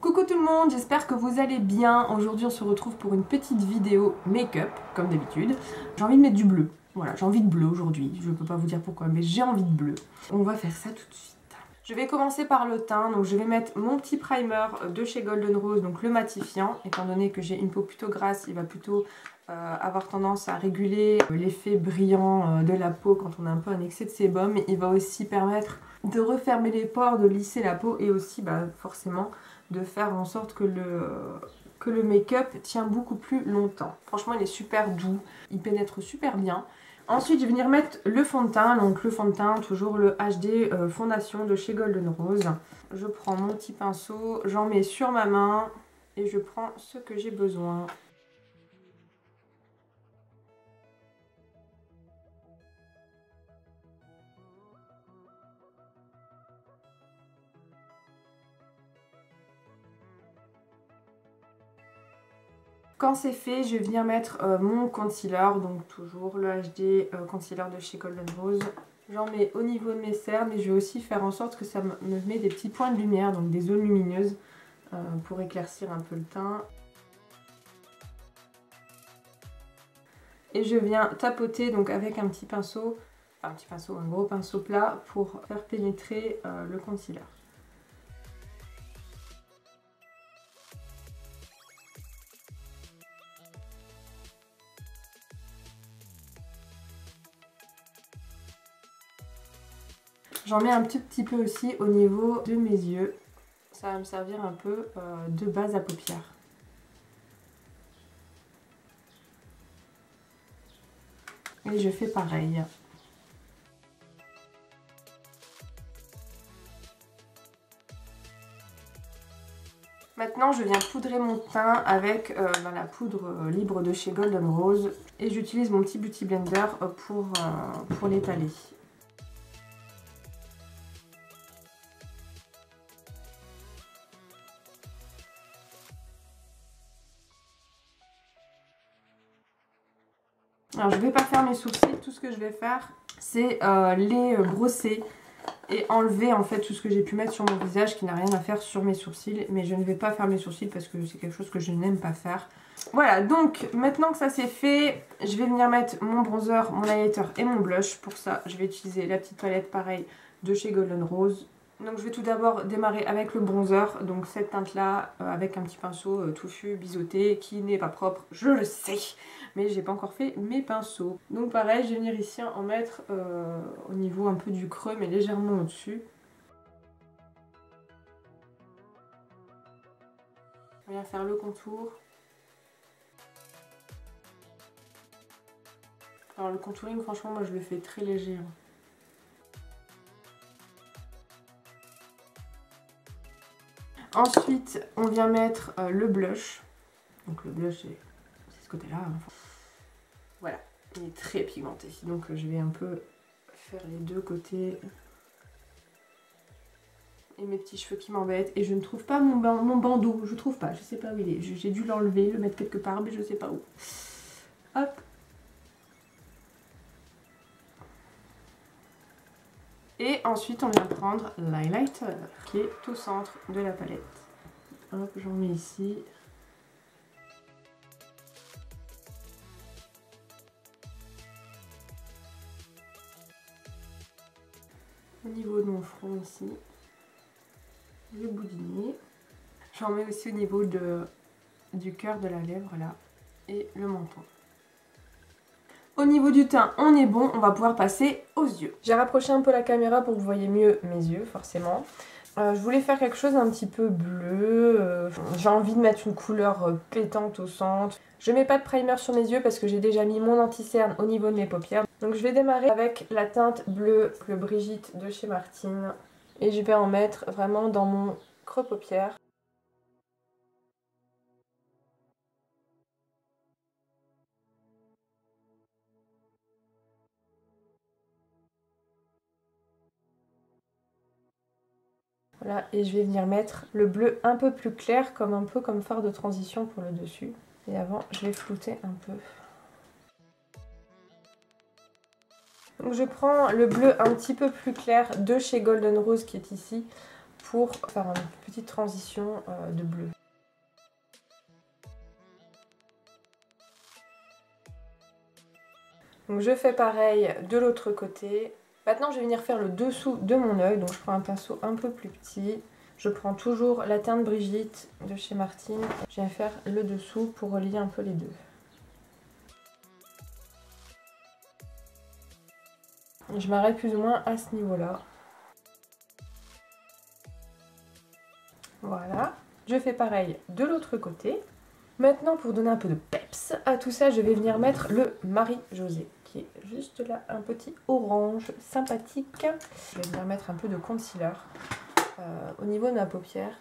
Coucou tout le monde, j'espère que vous allez bien. Aujourd'hui on se retrouve pour une petite vidéo make-up, comme d'habitude. J'ai envie de mettre du bleu, voilà, j'ai envie de bleu aujourd'hui. Je peux pas vous dire pourquoi, mais j'ai envie de bleu. On va faire ça tout de suite. Je vais commencer par le teint, donc je vais mettre mon petit primer de chez Golden Rose, donc le matifiant. Étant donné que j'ai une peau plutôt grasse, il va plutôt avoir tendance à réguler l'effet brillant de la peau quand on a un peu un excès de sébum. Il va aussi permettre de refermer les pores, de lisser la peau et aussi forcément de faire en sorte que le make-up tient beaucoup plus longtemps. Franchement il est super doux, il pénètre super bien. Ensuite je vais venir mettre le fond de teint, donc le fond de teint toujours le HD Fondation de chez Golden Rose. Je prends mon petit pinceau, j'en mets sur ma main et je prends ce que j'ai besoin. Quand c'est fait, je vais venir mettre mon concealer, donc toujours le HD concealer de chez Golden Rose. J'en mets au niveau de mes cernes et je vais aussi faire en sorte que ça me met des petits points de lumière, donc des zones lumineuses pour éclaircir un peu le teint. Et je viens tapoter donc avec un petit pinceau, un gros pinceau plat pour faire pénétrer le concealer. J'en mets un petit peu aussi au niveau de mes yeux. Ça va me servir un peu de base à paupières. Et je fais pareil. Maintenant je viens poudrer mon teint avec la poudre libre de chez Golden Rose. Et j'utilise mon petit Beauty Blender pour l'étaler. Alors je ne vais pas faire mes sourcils, tout ce que je vais faire c'est les brosser et enlever en fait tout ce que j'ai pu mettre sur mon visage qui n'a rien à faire sur mes sourcils. Mais je ne vais pas faire mes sourcils parce que c'est quelque chose que je n'aime pas faire. Voilà, donc maintenant que ça c'est fait, je vais venir mettre mon bronzer, mon highlighter et mon blush. Pour ça je vais utiliser la petite palette pareil de chez Golden Rose. Donc je vais tout d'abord démarrer avec le bronzer, donc cette teinte là avec un petit pinceau touffu, biseauté, qui n'est pas propre, je le sais, mais j'ai pas encore fait mes pinceaux. Donc pareil, je vais venir ici en mettre au niveau un peu du creux, mais légèrement au-dessus. Je viens faire le contour. Alors le contouring, franchement, moi je le fais très léger. Ensuite, on vient mettre le blush. Donc le blush, c'est ce côté-là. Voilà, il est très pigmenté. Donc je vais un peu faire les deux côtés. Et mes petits cheveux qui m'embêtent. Et je ne trouve pas mon bandeau. Je trouve pas, je sais pas où il est. J'ai dû l'enlever, le mettre quelque part, mais je sais pas où. Hop. Et ensuite, on vient prendre l'highlighter qui est au centre de la palette. Hop, j'en mets ici. Au niveau de mon front ici. Le bout du nez. J'en mets aussi au niveau du cœur de la lèvre là. Et le menton. Au niveau du teint, on est bon, on va pouvoir passer aux yeux. J'ai rapproché un peu la caméra pour que vous voyez mieux mes yeux, forcément. Je voulais faire quelque chose un petit peu bleu. J'ai envie de mettre une couleur pétante au centre. Je mets pas de primer sur mes yeux parce que j'ai déjà mis mon anti-cerne au niveau de mes paupières. Donc je vais démarrer avec la teinte bleue, le Brigitte de chez Martine. Et je vais en mettre vraiment dans mon creux paupière. Voilà, et je vais venir mettre le bleu un peu plus clair, un peu comme fard de transition pour le dessus. Et avant, je vais flouter un peu. Donc je prends le bleu un petit peu plus clair de chez Golden Rose qui est ici pour faire une petite transition de bleu. Donc je fais pareil de l'autre côté. Maintenant je vais venir faire le dessous de mon œil. Donc je prends un pinceau un peu plus petit. Je prends toujours la teinte Brigitte de chez Martine. Je viens faire le dessous pour relier un peu les deux. Je m'arrête plus ou moins à ce niveau-là. Voilà. Je fais pareil de l'autre côté. Maintenant, pour donner un peu de peps à tout ça, je vais venir mettre le Marie-José, qui est juste là, un petit orange sympathique. Je vais venir mettre un peu de concealer au niveau de ma paupière.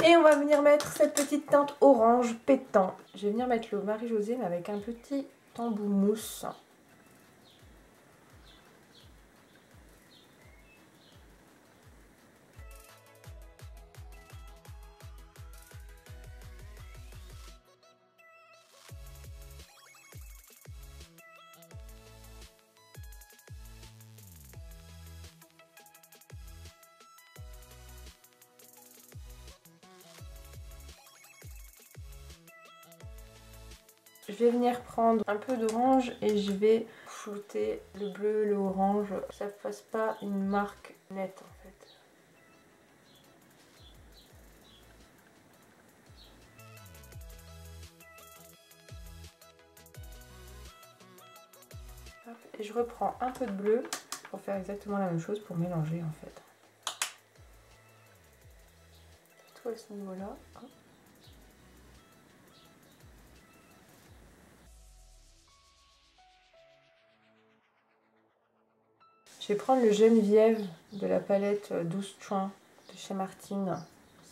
Et on va venir mettre cette petite teinte orange pétant. Je vais venir mettre le Marie-José mais avec un petit embout mousse. Je vais venir prendre un peu d'orange et je vais flouter le bleu, le orange, que ça ne fasse pas une marque nette en fait. Hop, et je reprends un peu de bleu pour faire exactement la même chose, pour mélanger en fait. Tout à ce niveau-là. Je vais prendre le Geneviève de la palette 12 Tons de chez Martine,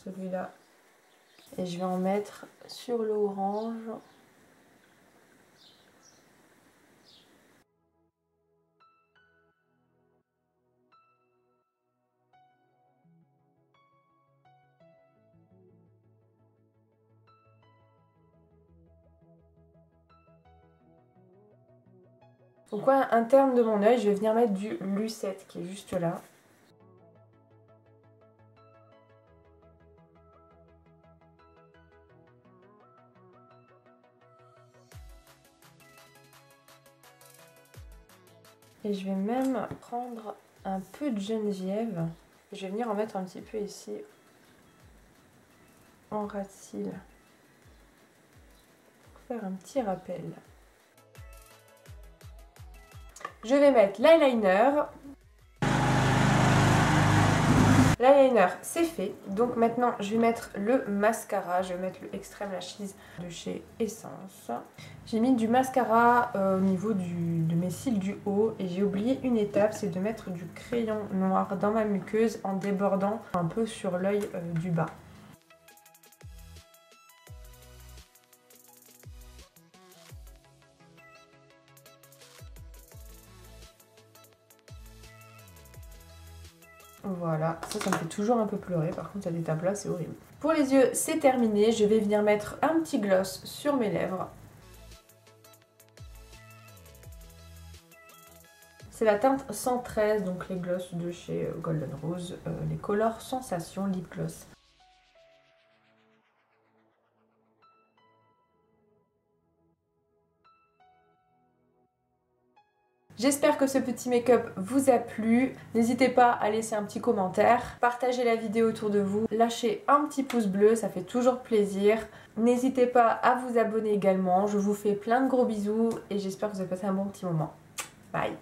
celui-là. Et je vais en mettre sur l'orange. Au coin interne de mon œil, je vais venir mettre du Lucette qui est juste là. Et je vais même prendre un peu de Geneviève. Je vais venir en mettre un petit peu ici en ras de cils pour faire un petit rappel. Je vais mettre l'eyeliner. L'eyeliner c'est fait, donc maintenant je vais mettre le mascara. Je vais mettre le Extreme Lashes de chez Essence. J'ai mis du mascara au niveau de mes cils du haut et j'ai oublié une étape, c'est de mettre du crayon noir dans ma muqueuse en débordant un peu sur l'œil du bas. Voilà, ça me fait toujours un peu pleurer, par contre cette étape là c'est horrible. Pour les yeux c'est terminé, je vais venir mettre un petit gloss sur mes lèvres. C'est la teinte 113, donc les gloss de chez Golden Rose, les Color Sensation Lip Gloss. J'espère que ce petit make-up vous a plu. N'hésitez pas à laisser un petit commentaire, partagez la vidéo autour de vous, lâchez un petit pouce bleu, ça fait toujours plaisir. N'hésitez pas à vous abonner également. Je vous fais plein de gros bisous et j'espère que vous avez passé un bon petit moment. Bye!